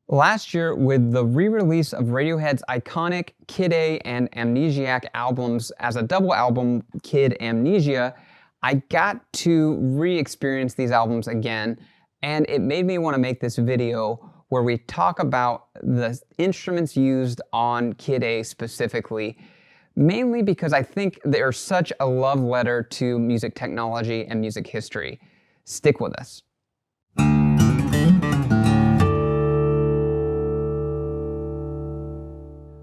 Last year, with the re-release of Radiohead's iconic Kid A and Amnesiac albums as a double album, Kid Amnesia, I got to re-experience these albums again, and it made me want to make this video where we talk about the instruments used on Kid A specifically, mainly because I think they're such a love letter to music technology and music history. Stick with us.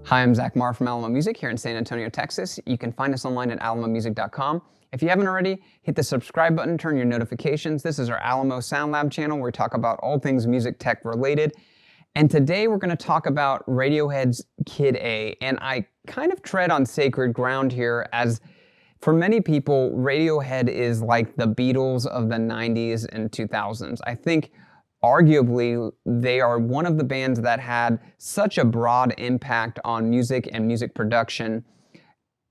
Hi, I'm Zach Marr from Alamo Music here in San Antonio, Texas. You can find us online at alamomusic.com. If you haven't already, hit the subscribe button, turn your notifications. This is our Alamo Sound Lab channel where we talk about all things music tech related. And today we're going to talk about Radiohead's Kid A. And I kind of tread on sacred ground here, as for many people, Radiohead is like the Beatles of the 90s and 2000s. I think arguably, they are one of the bands that had such a broad impact on music and music production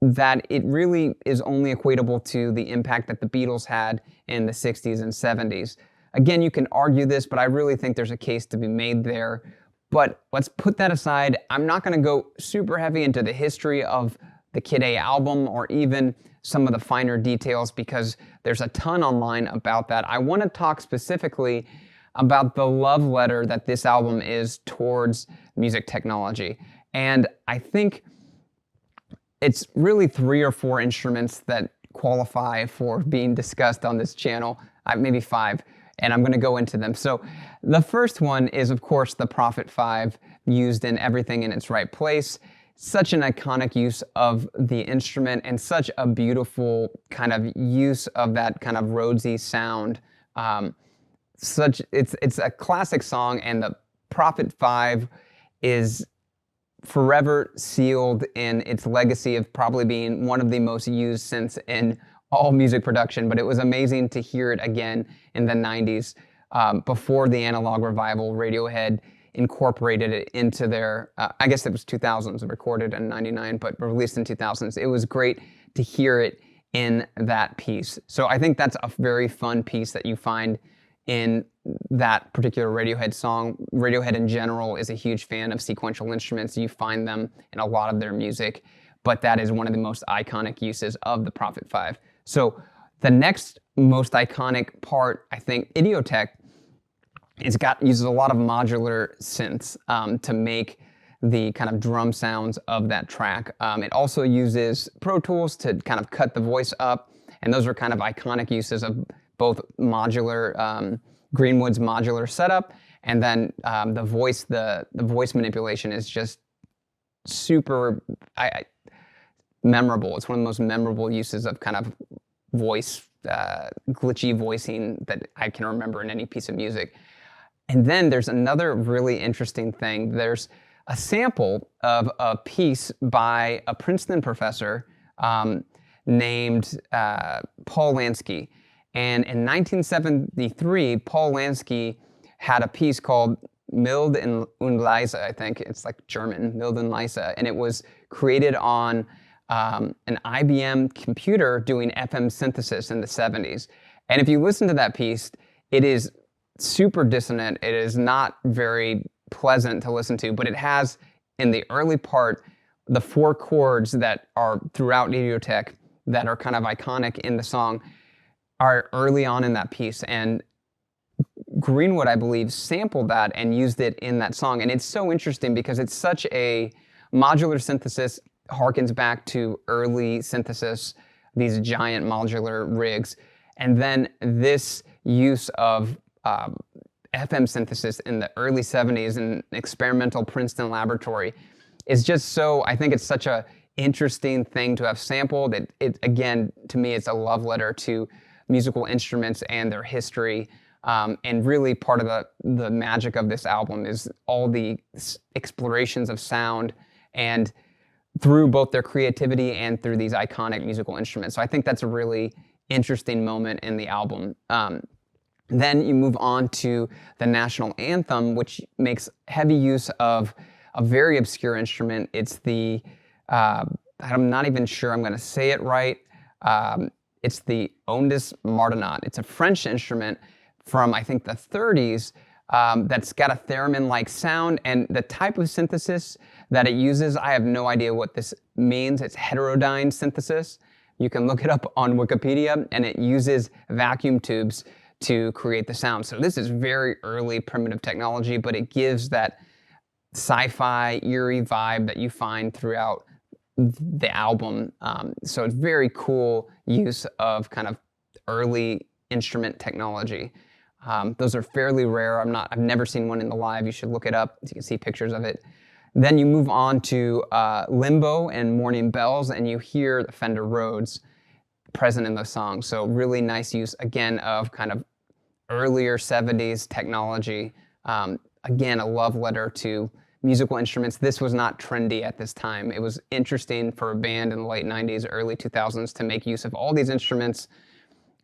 that it really is only equatable to the impact that the Beatles had in the 60s and 70s. Again, you can argue this, but I really think there's a case to be made there. But let's put that aside. I'm not going to go super heavy into the history of the Kid A album or even some of the finer details because there's a ton online about that. I want to talk specifically about the love letter that this album is towards music technology. And I think it's really 3 or 4 instruments that qualify for being discussed on this channel, maybe 5, and I'm going to go into them. So the first one is, of course, the Prophet 5, used in Everything in Its Right Place. Such an iconic use of the instrument and such a beautiful kind of use of that kind of Rhodesy sound. It's a classic song, and the Prophet 5 is forever sealed in its legacy of probably being one of the most used synths in all music production. But it was amazing to hear it again in the 90s. Before the analog revival, Radiohead incorporated it into their, I guess it was 2000s, recorded in 99, but released in 2000s. It was great to hear it in that piece. So I think that's a very fun piece that you find in that particular Radiohead song. Radiohead in general is a huge fan of sequential instruments. You find them in a lot of their music, but that is one of the most iconic uses of the Prophet 5. So the next most iconic part, I think, Idioteque, uses a lot of modular synths to make the kind of drum sounds of that track. It also uses Pro Tools to kind of cut the voice up, and those are kind of iconic uses of both modular, Greenwood's modular setup, and then the voice manipulation is just super memorable. It's one of the most memorable uses of kind of voice, glitchy voicing that I can remember in any piece of music. And then there's another really interesting thing. There's a sample of a piece by a Princeton professor named Paul Lansky. And in 1973, Paul Lansky had a piece called Mild und Leise, I think. It's like German, Mild und Leise. And it was created on an IBM computer doing FM synthesis in the 70s. And if you listen to that piece, it is super dissonant. It is not very pleasant to listen to, but it has, in the early part, the 4 chords that are throughout Idioteque that are kind of iconic in the song are early on in that piece, and Greenwood, I believe, sampled that and used it in that song. And it's so interesting because it's such a modular synthesis, harkens back to early synthesis, these giant modular rigs, and then this use of FM synthesis in the early 70s in an experimental Princeton laboratory is just so, I think it's such a interesting thing to have sampled. It again, to me, it's a love letter to musical instruments and their history, and really part of the magic of this album is all the explorations of sound and through both their creativity and through these iconic musical instruments. So I think that's a really interesting moment in the album. Then you move on to the national anthem, which makes heavy use of a very obscure instrument. It's the, I'm not even sure I'm going to say it right. It's the Ondes Martenot. It's a French instrument from, I think, the 30s, that's got a theremin-like sound, and the type of synthesis that it uses, I have no idea what this means. It's heterodyne synthesis. You can look it up on Wikipedia, and it uses vacuum tubes to create the sound. So this is very early primitive technology, but it gives that sci-fi, eerie vibe that you find throughout the album. So it's very cool use of kind of early instrument technology. Those are fairly rare. I've never seen one in the live. You should look it up so you can see pictures of it. Then you move on to Limbo and Morning Bells, and you hear the Fender Rhodes present in those songs. So really nice use, again, of kind of earlier 70s technology. Again, a love letter to musical instruments. This was not trendy at this time. It was interesting for a band in the late 90s, early 2000s to make use of all these instruments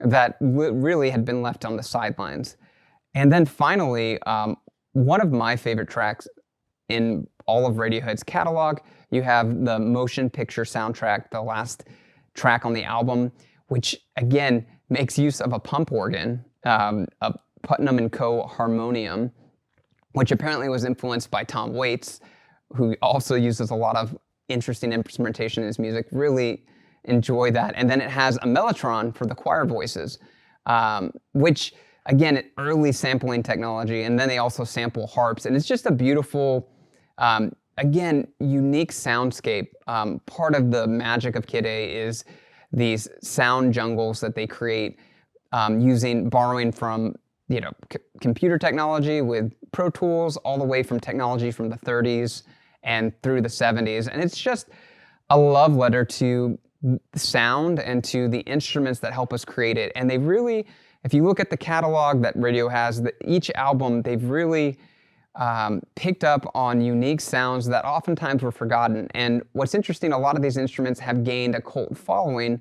that really had been left on the sidelines. And then finally, one of my favorite tracks in all of Radiohead's catalog, you have the motion picture soundtrack, the last track on the album, which again makes use of a pump organ, a Putnam & Co. harmonium, which apparently was influenced by Tom Waits, who also uses a lot of interesting instrumentation in his music. Really enjoy that. And then it has a mellotron for the choir voices, which again, early sampling technology. And then they also sample harps. And it's just a beautiful, again, unique soundscape. Part of the magic of Kid A is these sound jungles that they create borrowing from computer technology with Pro Tools, all the way from technology from the 30s and through the 70s. And it's just a love letter to the sound and to the instruments that help us create it. And they really, if you look at the catalog that Radio has, each album, they've really picked up on unique sounds that oftentimes were forgotten. And what's interesting, a lot of these instruments have gained a cult following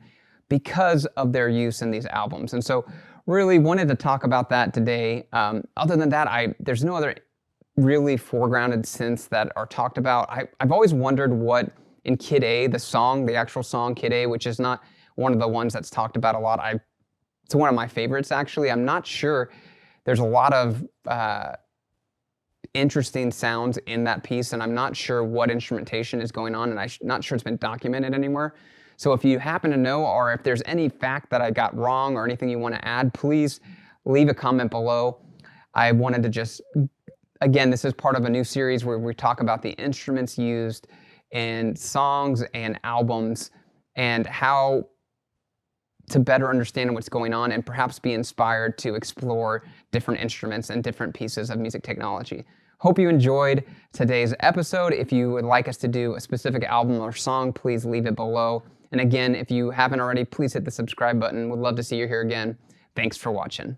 because of their use in these albums. And so really wanted to talk about that today. Other than that, there's no other really foregrounded synths that are talked about. I've always wondered what in Kid A, the actual song Kid A, which is not one of the ones that's talked about a lot. It's one of my favorites, actually. I'm not sure. There's a lot of interesting sounds in that piece, and I'm not sure what instrumentation is going on, and I'm not sure it's been documented anywhere. So if you happen to know, or if there's any fact that I got wrong or anything you want to add, please leave a comment below. I wanted to just, again, this is part of a new series where we talk about the instruments used in songs and albums and how to better understand what's going on and perhaps be inspired to explore different instruments and different pieces of music technology. Hope you enjoyed today's episode. If you would like us to do a specific album or song, please leave it below. And again, if you haven't already, please hit the subscribe button. We'd love to see you here again. Thanks for watching.